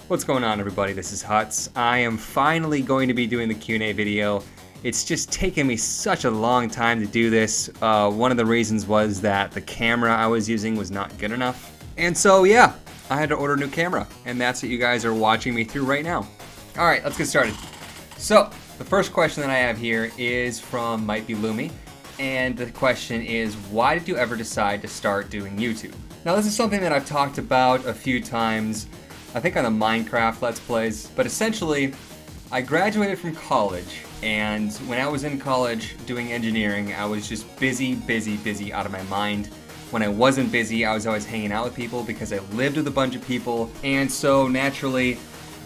What's going on, everybody? This is HUTTS. I am finally going to be doing the Q&A video. It's just taken me such a long time to do this. One of the reasons was that the camera I was using was not good enough. And so, yeah, I had to order a new camera. And that's what you guys are watching me through right now. All right, let's get started. So, the first question that I have here is from Might Be Loomy. And the question is, why did you ever decide to start doing YouTube? Now, this is something that I've talked about a few times, I think on the Minecraft Let's Plays, but essentially, I graduated from college, and when I was in college doing engineering, I was just busy out of my mind. When I wasn't busy, I was always hanging out with people because I lived with a bunch of people, and so naturally,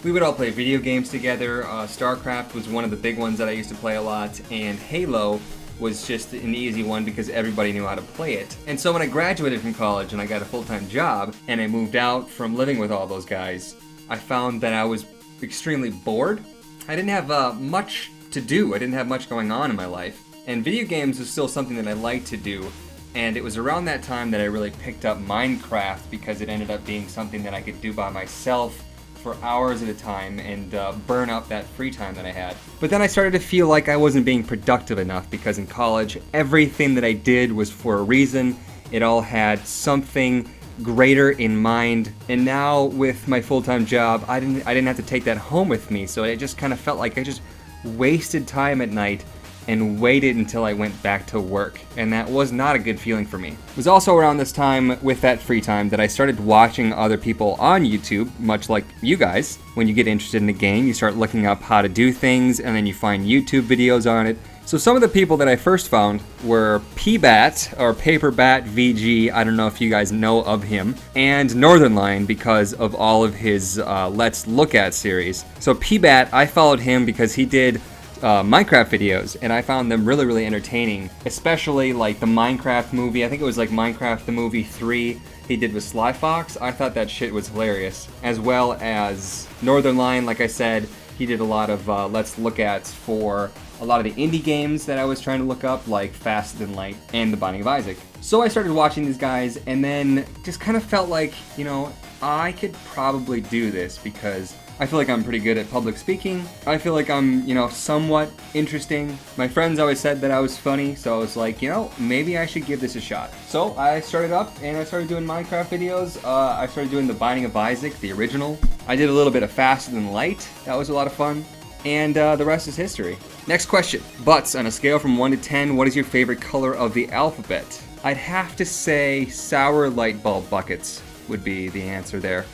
we would all play video games together. StarCraft was one of the big ones that I used to play a lot, and Halo was just an easy one because everybody knew how to play it. And so when I graduated from college and I got a full-time job and I moved out from living with all those guys, I found that I was extremely bored. I didn't have much to do. I didn't have much going on in my life. And video games is still something that I like to do. And it was around that time that I really picked up Minecraft because it ended up being something that I could do by myself for hours at a time and burn up that free time that I had. But then I started to feel like I wasn't being productive enough because in college, everything that I did was for a reason. It all had something greater in mind. And now with my full-time job, I didn't have to take that home with me. So it just kind of felt like I just wasted time at night and waited until I went back to work. And that was not a good feeling for me. It was also around this time with that free time that I started watching other people on YouTube, much like you guys. When you get interested in a game, you start looking up how to do things, and then you find YouTube videos on it. So some of the people that I first found were PBAT, or Paperbat VG, I don't know if you guys know of him, and Northernline because of all of his Let's Look At series. So PBAT, I followed him because he did Minecraft videos, and I found them really entertaining, especially like the Minecraft movie. I think it was like Minecraft the Movie 3 he did with Sly Fox. I thought that shit was hilarious. As well as Northernline, like I said, he did a lot of Let's Look Ats for a lot of the indie games that I was trying to look up, like Faster Than Light and The Binding of Isaac. So I started watching these guys and then just kind of felt like, you know, I could probably do this because I feel like I'm pretty good at public speaking. I feel like I'm, you know, somewhat interesting. My friends always said that I was funny, so I was like, you know, maybe I should give this a shot. So I started up and I started doing Minecraft videos. I started doing The Binding of Isaac, the original. I did a little bit of Faster Than Light. That was a lot of fun. And the rest is history. Next question. Butts, on a scale from 1 to 10, what is your favorite color of the alphabet? I'd have to say sour light bulb buckets would be the answer there.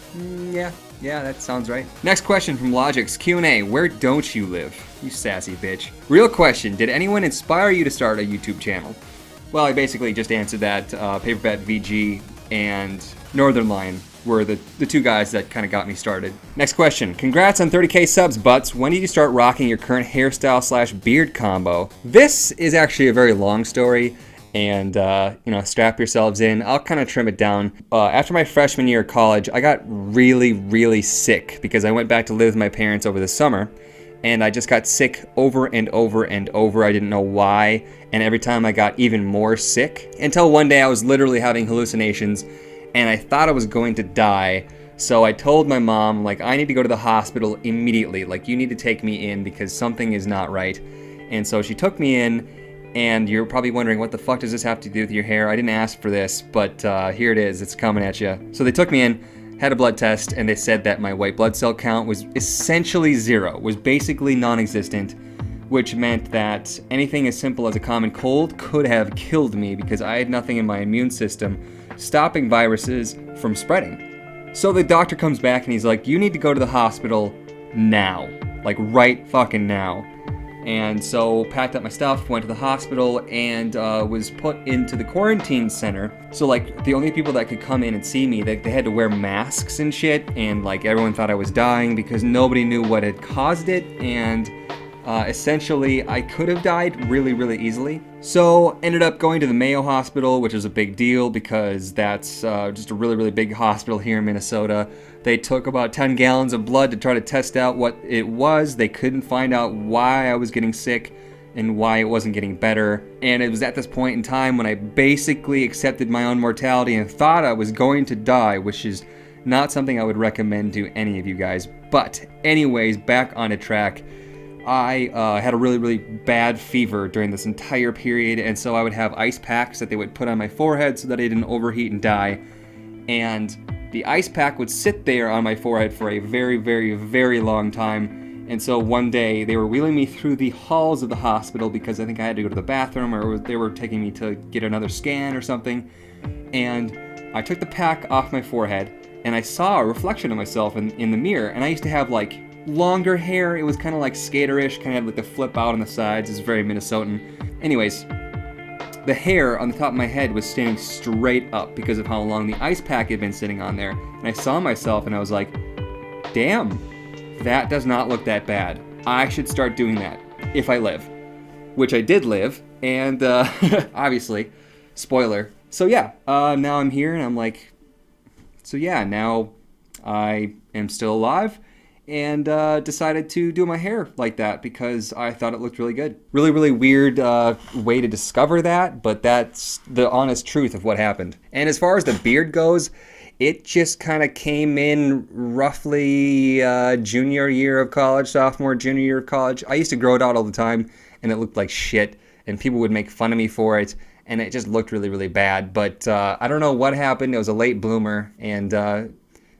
Yeah, that sounds right. Next question from Logix Q&A. Where don't you live? You sassy bitch. Real question. Did anyone inspire you to start a YouTube channel? Well, I basically just answered that. Paperbat VG and Northernline were the two guys that kind of got me started. Next question. Congrats on 30k subs, Butts. When did you start rocking your current hairstyle / beard combo? This is actually a very long story. And, you know, strap yourselves in. I'll kind of trim it down. After my freshman year of college, I got really sick because I went back to live with my parents over the summer. And I just got sick over and over. I didn't know why. And every time I got even more sick. Until one day I was literally having hallucinations. And I thought I was going to die. So I told my mom, like, I need to go to the hospital immediately. Like, you need to take me in because something is not right. And so she took me in. And you're probably wondering, what the fuck does this have to do with your hair? I didn't ask for this, but here it is. It's coming at you. So they took me in, had a blood test, and they said that my white blood cell count was essentially 0, was basically non-existent, which meant that anything as simple as a common cold could have killed me because I had nothing in my immune system stopping viruses from spreading. So the doctor comes back and he's like, you need to go to the hospital now. Like right fucking now. And so packed up my stuff, went to the hospital, and was put into the quarantine center. So like the only people that could come in and see me, they had to wear masks and shit, and like everyone thought I was dying because nobody knew what had caused it, and essentially I could have died really easily. So ended up going to the Mayo Hospital, which was a big deal because that's just a really big hospital here in Minnesota. They took about 10 gallons of blood to try to test out what it was. They couldn't find out why I was getting sick and why it wasn't getting better. And it was at this point in time when I basically accepted my own mortality and thought I was going to die, which is Not something I would recommend to any of you guys. But anyways, back on a track. I had a really, really bad fever during this entire period, and so I would have ice packs that they would put on my forehead so that I didn't overheat and die. And the ice pack would sit there on my forehead for a very, very, very long time. And so one day they were wheeling me through the halls of the hospital because I think I had to go to the bathroom, or they were taking me to get another scan or something. And I took the pack off my forehead, and I saw a reflection of myself in the mirror. And I used to have like longer hair. It was kind of like skaterish, kind of like the flip out on the sides. It's very Minnesotan. Anyways, the hair on the top of my head was standing straight up because of how long the ice pack had been sitting on there. And I saw myself and I was like, damn, that does not look that bad. I should start doing that if I live. Which I did live, and obviously, spoiler. So yeah, now I'm here and I'm like, so yeah, now I am still alive. And decided to do my hair like that because I thought it looked really good. Really, really weird way to discover that, but that's the honest truth of what happened. And as far as the beard goes, it just kind of came in roughly junior year of college, sophomore, junior year of college. I used to grow it out all the time, and it looked like shit, and people would make fun of me for it, and it just looked really, really bad. But I don't know what happened. It was a late bloomer, and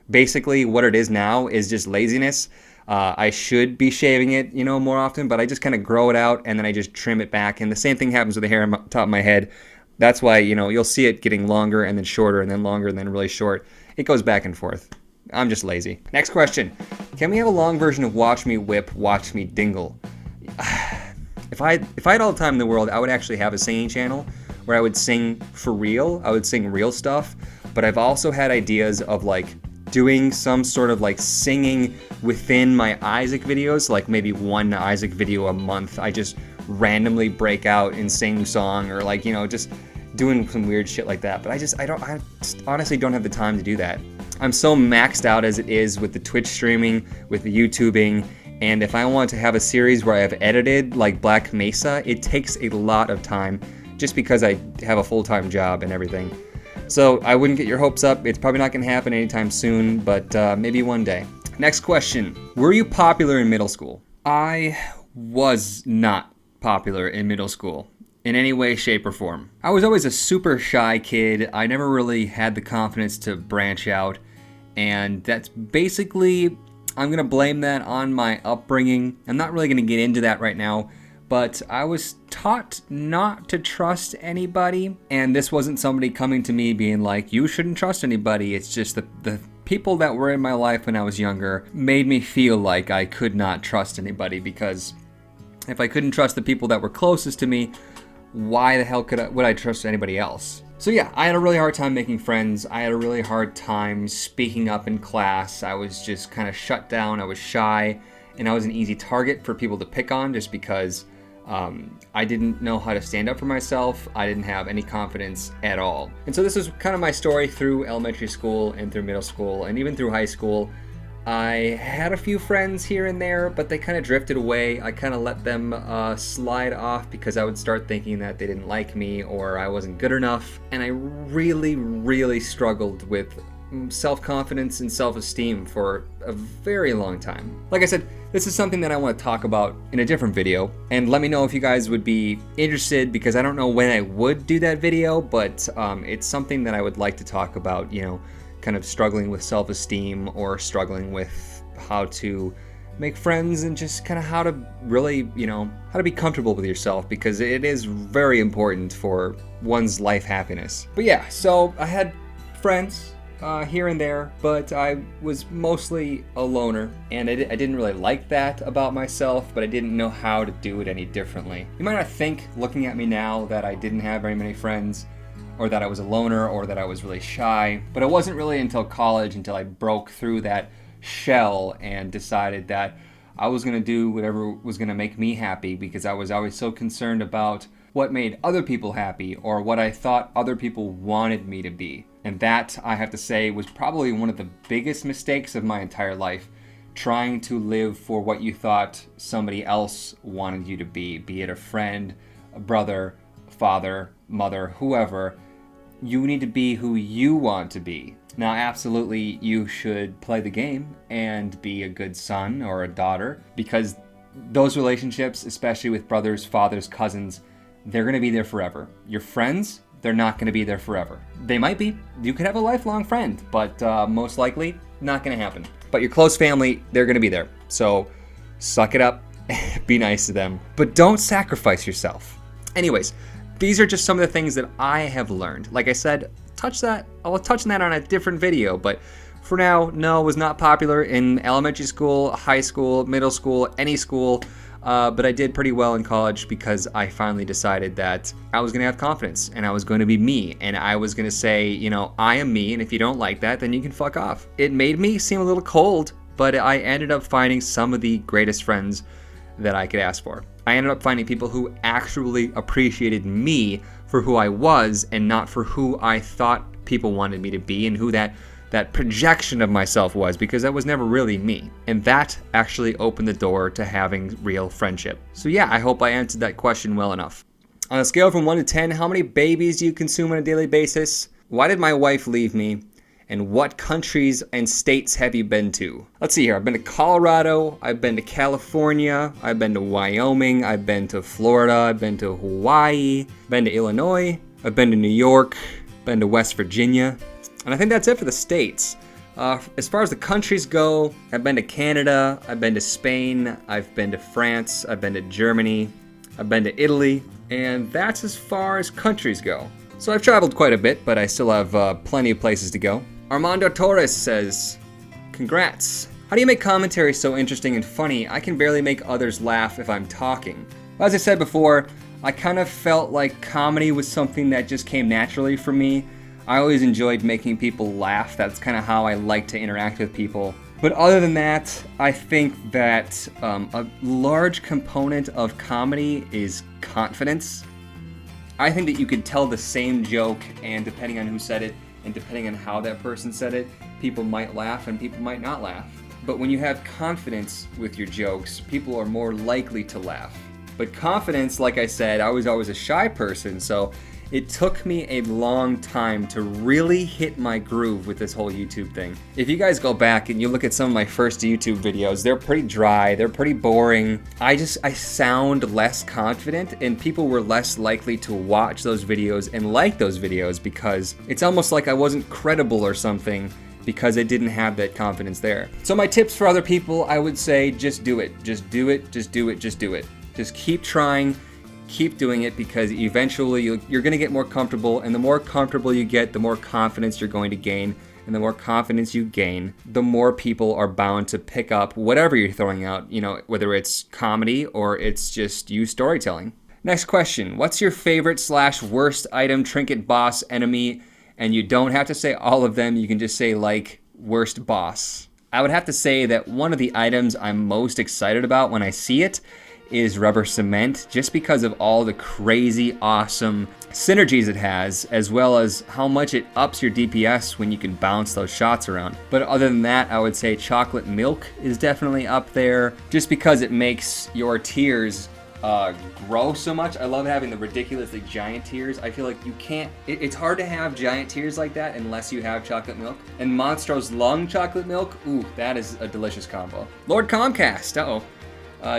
basically, what it is now is just laziness. I should be shaving it, more often, but I just kind of grow it out and then I just trim it back. And the same thing happens with the hair on top of my head. That's why, you'll see it getting longer and then shorter and then longer and then really short. It goes back and forth. I'm just lazy. Next question. Can we have a long version of Watch Me Whip, Watch Me Dingle? If I had all the time in the world, I would actually have a singing channel where I would sing for real. I would sing real stuff. But I've also had ideas of like doing some sort of like singing within my Isaac videos, like maybe one Isaac video a month. I just randomly break out and sing a song, or like, just doing some weird shit like that. But I just honestly don't have the time to do that. I'm so maxed out as it is with the Twitch streaming, with the YouTubing, and if I want to have a series where I have edited like Black Mesa, it takes a lot of time just because I have a full-time job and everything. So I wouldn't get your hopes up. It's probably not going to happen anytime soon, but maybe one day. Next question. Were you popular in middle school? I was not popular in middle school in any way, shape, or form. I was always a super shy kid. I never really had the confidence to branch out. And that's basically, I'm going to blame that on my upbringing. I'm not really going to get into that right now. But I was taught not to trust anybody, and this wasn't somebody coming to me being like, you shouldn't trust anybody. It's just the people that were in my life when I was younger made me feel like I could not trust anybody, because if I couldn't trust the people that were closest to me, why the hell would I trust anybody else? So yeah, I had a really hard time making friends. I had a really hard time speaking up in class. I was just kind of shut down. I was shy, and I was an easy target for people to pick on just because I didn't know how to stand up for myself. I didn't have any confidence at all. And so this was kind of my story through elementary school and through middle school and even through high school. I had a few friends here and there, but they kind of drifted away. I kind of let them slide off because I would start thinking that they didn't like me or I wasn't good enough. And I really, really struggled with self-confidence and self-esteem for a very long time. Like I said, this is something that I want to talk about in a different video, and let me know if you guys would be interested, because I don't know when I would do that video, but it's something that I would like to talk about, kind of struggling with self-esteem or struggling with how to make friends and just kind of how to really, how to be comfortable with yourself, because it is very important for one's life happiness. But yeah, so I had friends here and there, but I was mostly a loner, and I didn't really like that about myself, but I didn't know how to do it any differently. You might not think, looking at me now, that I didn't have very many friends, or that I was a loner, or that I was really shy, but it wasn't really until college, until I broke through that shell and decided that I was going to do whatever was going to make me happy, because I was always so concerned about what made other people happy, or what I thought other people wanted me to be. And that, I have to say, was probably one of the biggest mistakes of my entire life, trying to live for what you thought somebody else wanted you to be it a friend, a brother, father, mother, whoever. You need to be who you want to be. Now, absolutely, you should play the game and be a good son or a daughter, because those relationships, especially with brothers, fathers, cousins, they're going to be there forever. Your friends, they're not going to be there forever. They might be. You could have a lifelong friend, but most likely not going to happen. But your close family, they're going to be there. So suck it up, be nice to them, but don't sacrifice yourself. Anyways, these are just some of the things that I have learned. Like I said, I'll touch on that on a different video, but for now, no, it was not popular in elementary school, high school, middle school, any school, but I did pretty well in college because I finally decided that I was gonna have confidence and I was going to be me, and I was gonna say, you know, I am me, and if you don't like that, then you can fuck off. It made me seem a little cold, but I ended up finding some of the greatest friends that I could ask for. I ended up finding people who actually appreciated me for who I was and not for who I thought people wanted me to be and who that projection of myself was, because that was never really me. And that actually opened the door to having real friendship. So yeah, I hope I answered that question well enough. On a scale from 1 to 10, how many babies do you consume on a daily basis? Why did my wife leave me? And what countries and states have you been to? Let's see here. I've been to Colorado, I've been to California, I've been to Wyoming, I've been to Florida, I've been to Hawaii, been to Illinois, I've been to New York, been to West Virginia. And I think that's it for the states. As far as the countries go, I've been to Canada, I've been to Spain, I've been to France, I've been to Germany, I've been to Italy, and that's as far as countries go. So I've traveled quite a bit, but I still have plenty of places to go. Armando Torres says, congrats. How do you make commentary so interesting and funny? I can barely make others laugh if I'm talking. As I said before, I kind of felt like comedy was something that just came naturally for me. I always enjoyed making people laugh. That's kind of how I like to interact with people. But other than that, I think that a large component of comedy is confidence. I think that you could tell the same joke, and depending on who said it, and depending on how that person said it, people might laugh and people might not laugh. But when you have confidence with your jokes, people are more likely to laugh. But confidence, like I said, I was always a shy person, so it took me a long time to really hit my groove with this whole YouTube thing. If you guys go back and you look at some of my first YouTube videos, they're pretty dry, they're pretty boring. I sound less confident, and people were less likely to watch those videos and like those videos because it's almost like I wasn't credible or something because I didn't have that confidence there. So my tips for other people, I would say just do it. Just do it, just do it, just do it. Just keep trying. Keep doing it, because eventually you're going to get more comfortable, and the more comfortable you get, the more confidence you're going to gain, and the more confidence you gain, the more people are bound to pick up whatever you're throwing out, you know, whether it's comedy or it's just you storytelling. Next question. What's your favorite / worst item, trinket, boss, enemy? And you don't have to say all of them. You can just say like worst boss. I would have to say that one of the items I'm most excited about when I see it is rubber cement, just because of all the crazy awesome synergies it has, as well as how much it ups your DPS when you can bounce those shots around. But other than that, I would say chocolate milk is definitely up there, just because it makes your tears grow so much. I love having the ridiculously giant tears. I feel like you can't, it's hard to have giant tears like that unless you have chocolate milk. And Monstro's Lung chocolate milk, ooh, that is a delicious combo. Lord Comcast,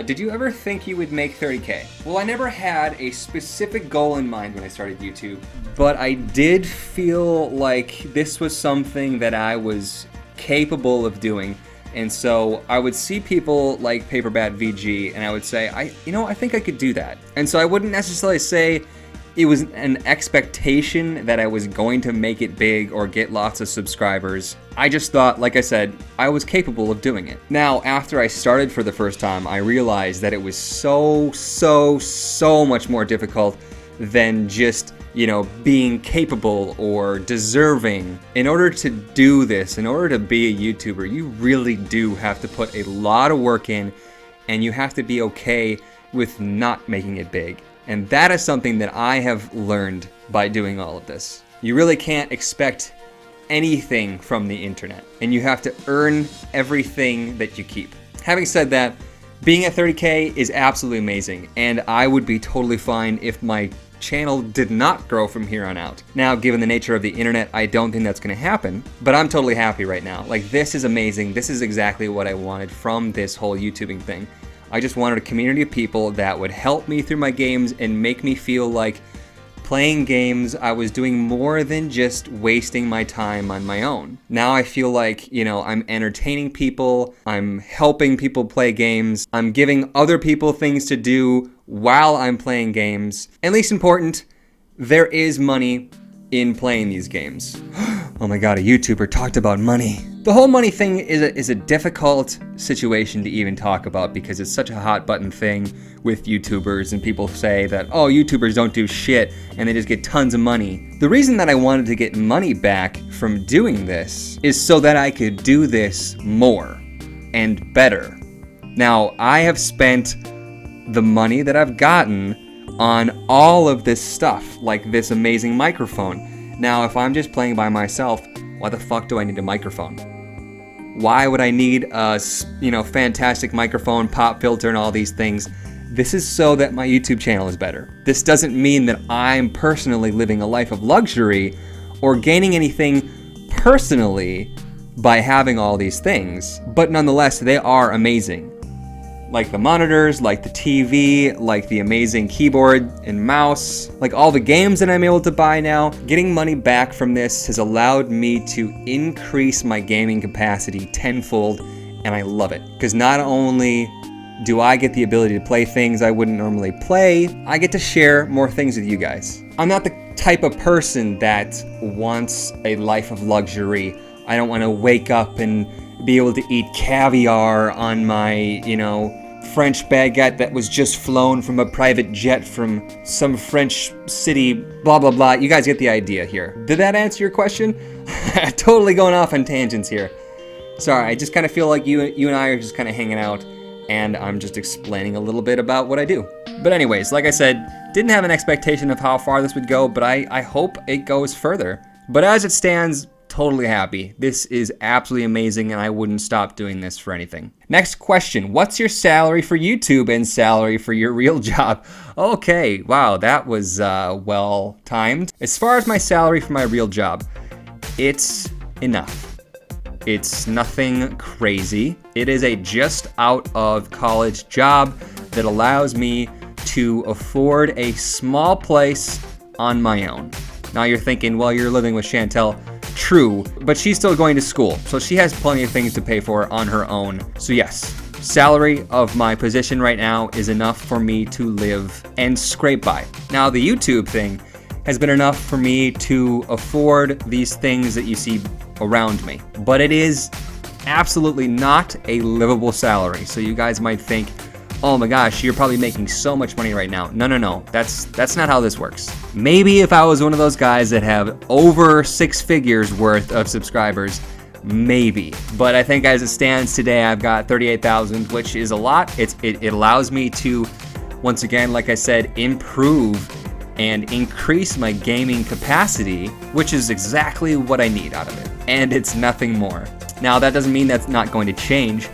did you ever think you would make 30K? Well, I never had a specific goal in mind when I started YouTube, but I did feel like this was something that I was capable of doing. And so I would see people like Paperbat VG, and I would say, I think I could do that. And so I wouldn't necessarily say it was an expectation that I was going to make it big or get lots of subscribers. I just thought, like I said, I was capable of doing it. Now, after I started for the first time, I realized that it was so much more difficult than just, being capable or deserving. In order to do this, in order to be a YouTuber, you really do have to put a lot of work in, and you have to be okay with not making it big. And that is something that I have learned by doing all of this. You really can't expect anything from the internet, and you have to earn everything that you keep. Having said that, being at 30K is absolutely amazing, and I would be totally fine if my channel did not grow from here on out. Now, given the nature of the internet, I don't think that's gonna happen, but I'm totally happy right now. Like, this is amazing. This is exactly what I wanted from this whole YouTubing thing. I just wanted a community of people that would help me through my games and make me feel like playing games, I was doing more than just wasting my time on my own. Now I feel like, you know, I'm entertaining people, I'm helping people play games, I'm giving other people things to do while I'm playing games. And least important, there is money in playing these games. Oh my god, a YouTuber talked about money. The whole money thing is a difficult situation to even talk about because it's such a hot button thing with YouTubers, and people say that, oh, YouTubers don't do shit and they just get tons of money. The reason that I wanted to get money back from doing this is so that I could do this more and better. Now, I have spent the money that I've gotten on all of this stuff, like this amazing microphone. Now, if I'm just playing by myself, why the fuck do I need a microphone? Why would I need a, you know, fantastic microphone, pop filter, and all these things? This is so that my YouTube channel is better. This doesn't mean that I'm personally living a life of luxury or gaining anything personally by having all these things, but nonetheless, they are amazing. Like the monitors, like the TV, like the amazing keyboard and mouse, like all the games that I'm able to buy now. Getting money back from this has allowed me to increase my gaming capacity tenfold, and I love it. Because not only do I get the ability to play things I wouldn't normally play, I get to share more things with you guys. I'm not the type of person that wants a life of luxury. I don't want to wake up and be able to eat caviar on my, you know, French baguette that was just flown from a private jet from some French city, blah, blah, blah. You guys get the idea here. Did that answer your question? Totally going off on tangents here. Sorry, I just kind of feel like you and I are just kind of hanging out, and I'm just explaining a little bit about what I do. But anyways, like I said, didn't have an expectation of how far this would go, but I hope it goes further. But as it stands, totally happy. This is absolutely amazing, and I wouldn't stop doing this for anything. Next question, what's your salary for YouTube and salary for your real job? Okay, wow, that was well timed. As far as my salary for my real job, it's enough. It's nothing crazy. It is a just out of college job that allows me to afford a small place on my own. Now you're thinking, well, you're living with Chantel. True, but she's still going to school, so she has plenty of things to pay for on her own. So yes, salary of my position right now is enough for me to live and scrape by. Now the YouTube thing has been enough for me to afford these things that you see around me, but it is absolutely not a livable salary. So you guys might think, oh my gosh, you're probably making so much money right now. No, that's not how this works. Maybe if I was one of those guys that have over 6 figures worth of subscribers, maybe. But I think as it stands today, I've got 38,000, which is a lot. It allows me to, once again, like I said, improve and increase my gaming capacity, which is exactly what I need out of it. And it's nothing more. Now, that doesn't mean that's not going to change.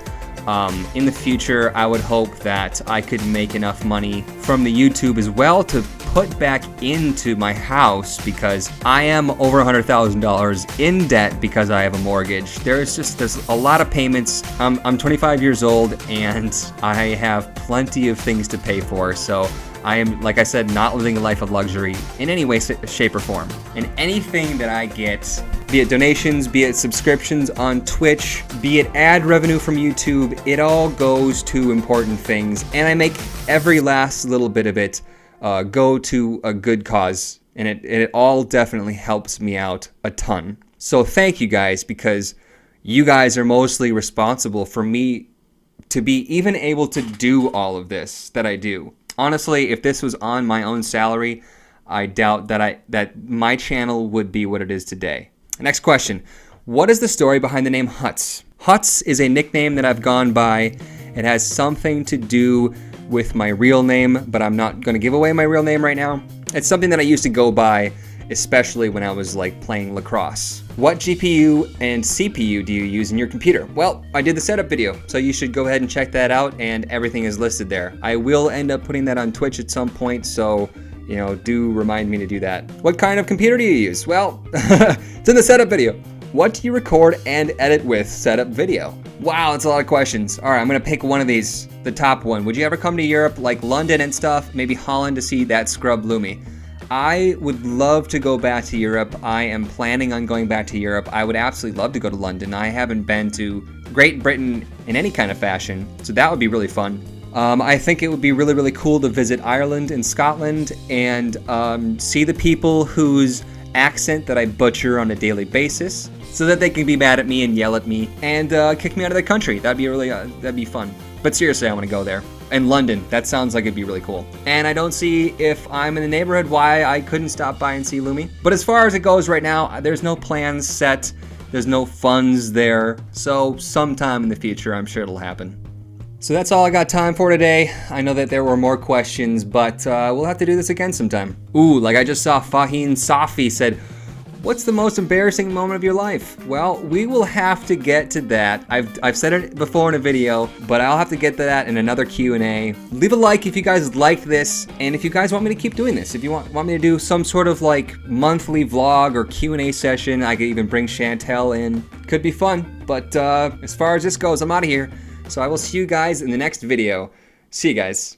In the future, I would hope that I could make enough money from the YouTube as well to put back into my house, because I am over $100,000 in debt because I have a mortgage. There's a lot of payments. I'm 25 years old and I have plenty of things to pay for. So I am, like I said, not living a life of luxury in any way, shape, or form. And anything that I get, be it donations, be it subscriptions on Twitch, be it ad revenue from YouTube, it all goes to important things. And I make every last little bit of it go to a good cause. And it all definitely helps me out a ton. So thank you guys, because you guys are mostly responsible for me to be even able to do all of this that I do. Honestly, if this was on my own salary, I doubt that my channel would be what it is today. Next question. What is the story behind the name HUTTS? HUTTS is a nickname that I've gone by. It has something to do with my real name, but I'm not going to give away my real name right now. It's something that I used to go by, especially when I was like playing lacrosse. What GPU and CPU do you use in your computer? Well, I did the setup video, so you should go ahead and check that out, and everything is listed there. I will end up putting that on Twitch at some point, so you know, do remind me to do that. What kind of computer do you use? Well, it's in the setup video. What do you record and edit with setup video? Wow, that's a lot of questions. All right, I'm gonna pick one of these, the top one. Would you ever come to Europe, like London and stuff, maybe Holland, to see that scrub Lumi? I would love to go back to Europe. I am planning on going back to Europe. I would absolutely love to go to London. I haven't been to Great Britain in any kind of fashion, so that would be really fun. I think it would be really, really cool to visit Ireland and Scotland and see the people whose accent that I butcher on a daily basis, so that they can be mad at me and yell at me and kick me out of the country. That'd be really, that'd be fun. But seriously, I want to go there. And London, that sounds like it'd be really cool. And I don't see, if I'm in the neighborhood, why I couldn't stop by and see Lumi. But as far as it goes right now, there's no plans set. There's no funds there. So sometime in the future, I'm sure it'll happen. So that's all I got time for today. I know that there were more questions, but we'll have to do this again sometime. Ooh, like I just saw Faheen Safi said, what's the most embarrassing moment of your life? Well, we will have to get to that. I've said it before in a video, but I'll have to get to that in another Q&A. Leave a like if you guys liked this, and if you guys want me to keep doing this. If you want me to do some sort of like monthly vlog or Q&A session, I could even bring Chantel in. Could be fun, but as far as this goes, I'm out of here. So I will see you guys in the next video. See you guys.